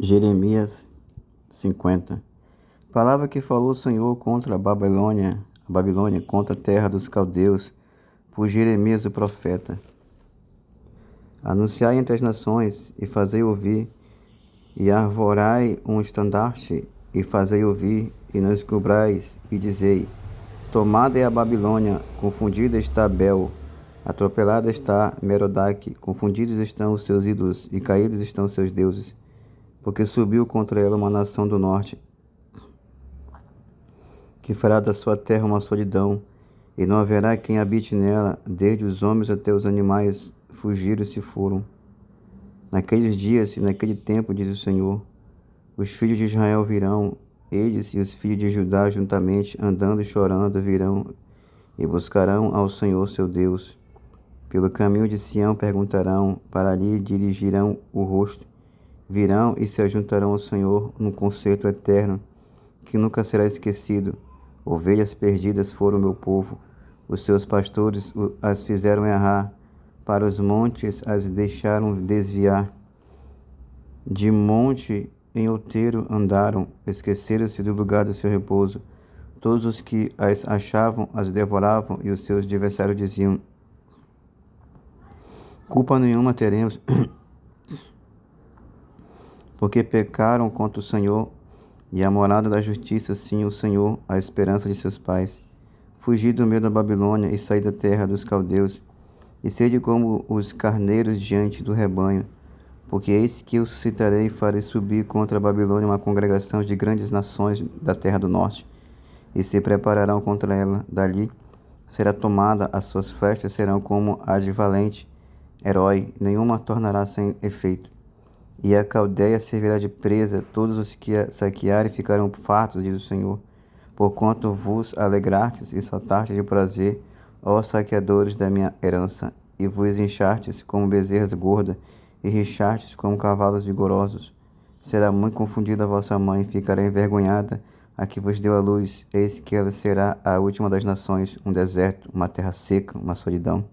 Jeremias 50. Palavra que falou o Senhor contra a Babilônia, contra a terra dos caldeus, por Jeremias o profeta. Anunciai entre as nações, e fazei ouvir, e arvorai um estandarte, e fazei ouvir, e não escubrais, e dizei: Tomada é a Babilônia, confundida está Bel, atropelada está Merodach, confundidos estão os seus ídolos, e caídos estão os seus deuses. Porque subiu contra ela uma nação do norte, que fará da sua terra uma solidão, e não haverá quem habite nela, desde os homens até os animais fugiram e se foram. Naqueles dias e naquele tempo, diz o Senhor, os filhos de Israel virão, eles e os filhos de Judá juntamente, andando e chorando, virão e buscarão ao Senhor seu Deus. Pelo caminho de Sião perguntarão, para ali dirigirão o rosto. Virão e se ajuntarão ao Senhor num concerto eterno, que nunca será esquecido. Ovelhas perdidas foram meu povo, os seus pastores as fizeram errar, para os montes as deixaram desviar. De monte em outeiro andaram, esqueceram-se do lugar do seu repouso. Todos os que as achavam as devoravam, e os seus adversários diziam: culpa nenhuma teremos, porque pecaram contra o Senhor, e a morada da justiça, sim, o Senhor, a esperança de seus pais. Fugi do meio da Babilônia e saí da terra dos caldeus, e sede como os carneiros diante do rebanho, porque eis que eu suscitarei e farei subir contra a Babilônia uma congregação de grandes nações da terra do norte, e se prepararão contra ela. Dali será tomada, as suas festas serão como a de valente herói, nenhuma tornará sem efeito. E a Caldeia servirá de presa, todos os que a saquearem ficarão fartos, diz o Senhor. Porquanto vos alegrastes e saltastes de prazer, ó saqueadores da minha herança, e vos inchastes como bezerras gordas, e rixastes como cavalos vigorosos. Será muito confundida a vossa mãe, ficará envergonhada a que vos deu a luz, eis que ela será a última das nações, um deserto, uma terra seca, uma solidão.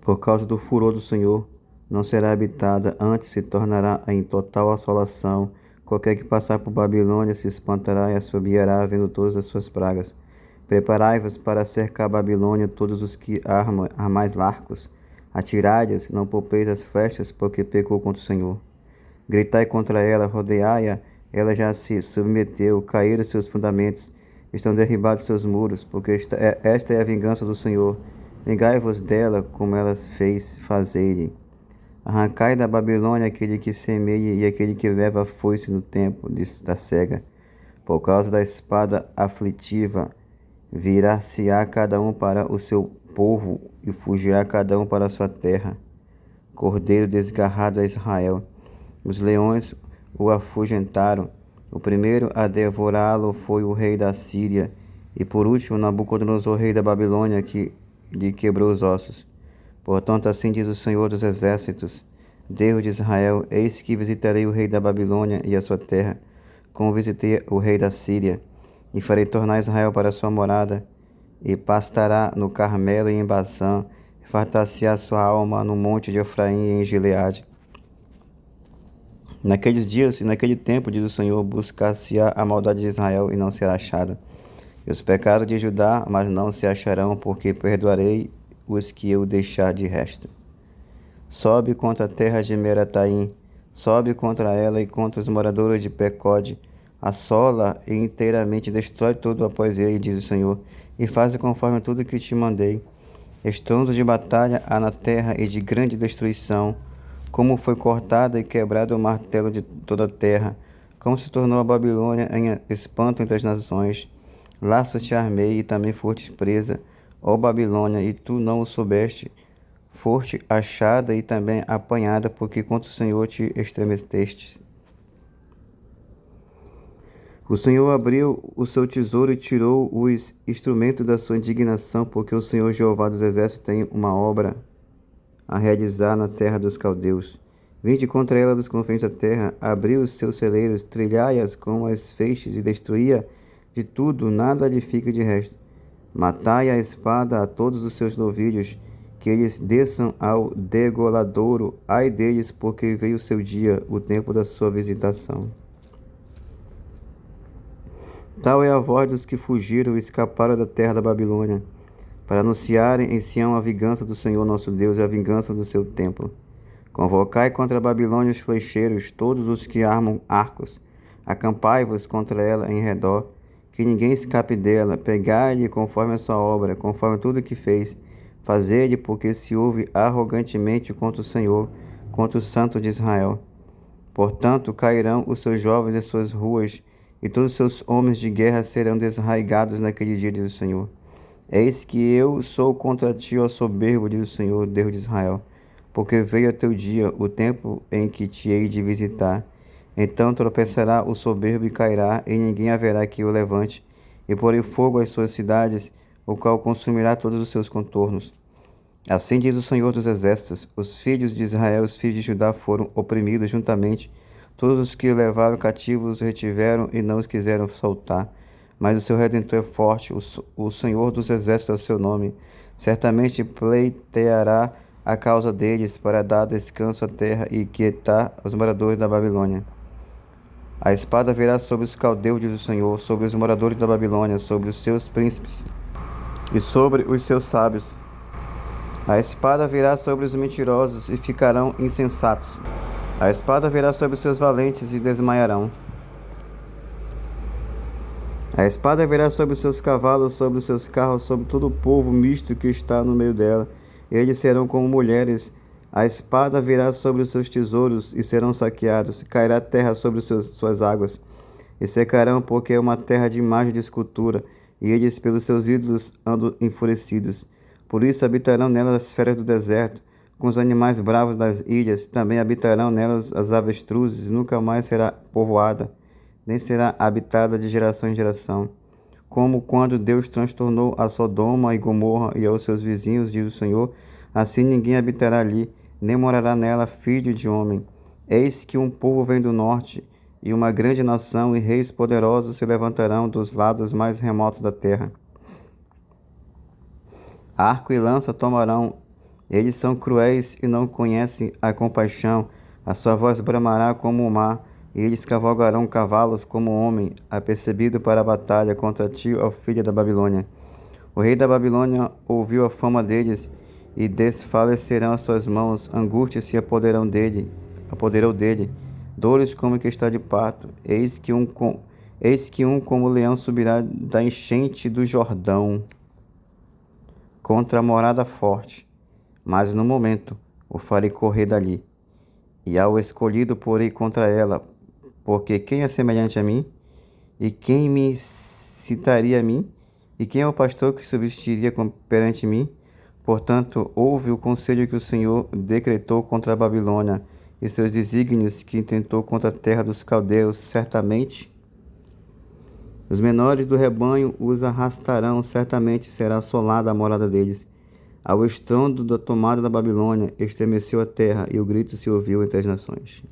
Por causa do furor do Senhor, não será habitada, antes se tornará em total assolação. Qualquer que passar por Babilônia se espantará e assobiará, vendo todas as suas pragas. Preparai-vos para cercar a Babilônia, todos os que armais largos. Atirai-as, não poupeis as festas, porque pecou contra o Senhor. Gritai contra ela, rodeai-a, ela já se submeteu, caíram seus fundamentos, estão derribados seus muros, porque esta é a vingança do Senhor. Vingai-vos dela, como ela fez fazer-lhe. Arrancai da Babilônia aquele que semeia e aquele que leva a foice no tempo da cega. Por causa da espada aflitiva, virar-se-á cada um para o seu povo e fugirá cada um para a sua terra. Cordeiro desgarrado a Israel. Os leões o afugentaram. O primeiro a devorá-lo foi o rei da Síria, e por último Nabucodonosor, rei da Babilônia, que lhe quebrou os ossos. Portanto, assim diz o Senhor dos Exércitos, Deus de Israel: eis que visitarei o rei da Babilônia e a sua terra, como visitei o rei da Síria, e farei tornar Israel para sua morada, e pastará no Carmelo e em Bazã, e fartar-se-á sua alma no monte de Efraim e em Gileade. Naqueles dias e naquele tempo, diz o Senhor, buscar-se-á a maldade de Israel e não será achada, e os pecados de Judá, mas não se acharão, porque perdoarei os que eu deixar de resto. Sobe contra a terra de Merataim, sobe contra ela e contra os moradores de Pecode, assola e inteiramente destrói tudo após ele, diz o Senhor, e faze conforme tudo que te mandei. Estrondo de batalha há na terra e de grande destruição, como foi cortado e quebrado o martelo de toda a terra, como se tornou a Babilônia em espanto entre as nações. Laços te armei e também foste presa, ó Babilônia, e tu não o soubeste. Foste achada e também apanhada, porque contra o Senhor te estremeceste. O Senhor abriu o seu tesouro e tirou os instrumentos da sua indignação, porque o Senhor Jeová dos Exércitos tem uma obra a realizar na terra dos caldeus. Vinde contra ela dos confins da terra, abriu os seus celeiros, trilhai-as com as feixes e destruía de tudo, nada lhe fica de resto. Matai a espada a todos os seus novilhos, que eles desçam ao degoladouro. Ai deles, porque veio o seu dia, o tempo da sua visitação. Tal é a voz dos que fugiram e escaparam da terra da Babilônia, para anunciarem em Sião a vingança do Senhor nosso Deus e a vingança do seu templo. Convocai contra a Babilônia os flecheiros, todos os que armam arcos. Acampai-vos contra ela em redor, que ninguém escape dela. Pegai-lhe conforme a sua obra, conforme tudo que fez. Fazei-lhe, porque se ouve arrogantemente contra o Senhor, contra o Santo de Israel. Portanto, cairão os seus jovens em suas ruas, e todos os seus homens de guerra serão desarraigados naquele dia, diz o Senhor. Eis que eu sou contra ti, ó soberbo, diz o Senhor, Deus de Israel, porque veio a teu dia, o tempo em que te hei de visitar. Então tropeçará o soberbo e cairá, e ninguém haverá que o levante, e porei fogo às suas cidades, o qual consumirá todos os seus contornos. Assim diz o Senhor dos Exércitos: os filhos de Israel e os filhos de Judá foram oprimidos juntamente. Todos os que o levaram cativos os retiveram e não os quiseram soltar. Mas o seu Redentor é forte, o Senhor dos Exércitos é o seu nome. Certamente pleiteará a causa deles para dar descanso à terra e quietar os moradores da Babilônia. A espada virá sobre os caldeus, diz o Senhor, sobre os moradores da Babilônia, sobre os seus príncipes e sobre os seus sábios. A espada virá sobre os mentirosos e ficarão insensatos. A espada virá sobre os seus valentes e desmaiarão. A espada virá sobre os seus cavalos, sobre os seus carros, sobre todo o povo misto que está no meio dela. Eles serão como mulheres. A espada virá sobre os seus tesouros e serão saqueados. Cairá terra sobre suas águas e secarão, porque é uma terra de imagem de escultura, e eles pelos seus ídolos andam enfurecidos. Por isso habitarão nelas as feras do deserto, com os animais bravos das ilhas. Também habitarão nelas as avestruzes. Nunca mais será povoada, nem será habitada de geração em geração. Como quando Deus transtornou a Sodoma e Gomorra e aos seus vizinhos, diz o Senhor, assim ninguém habitará ali, nem morará nela filho de homem. Eis que um povo vem do norte, e uma grande nação, e reis poderosos se levantarão dos lados mais remotos da terra. Arco e lança tomarão. Eles são cruéis e não conhecem a compaixão. A sua voz bramará como o mar, e eles cavalgarão cavalos como homem, apercebido para a batalha contra ti, ó filha da Babilônia. O rei da Babilônia ouviu a fama deles, e desfalecerão as suas mãos. Angústia se apoderou dele, dores como que está de parto. Eis que um como leão subirá da enchente do Jordão contra a morada forte, mas no momento o farei correr dali, e ao escolhido porei contra ela, porque quem é semelhante a mim? E quem me citaria a mim? E quem é o pastor que subsistiria perante mim? Portanto, ouve o conselho que o Senhor decretou contra a Babilônia, e seus desígnios que intentou contra a terra dos caldeus. Certamente os menores do rebanho os arrastarão, certamente será assolada a morada deles. Ao estrondo da tomada da Babilônia, estremeceu a terra, e o grito se ouviu entre as nações.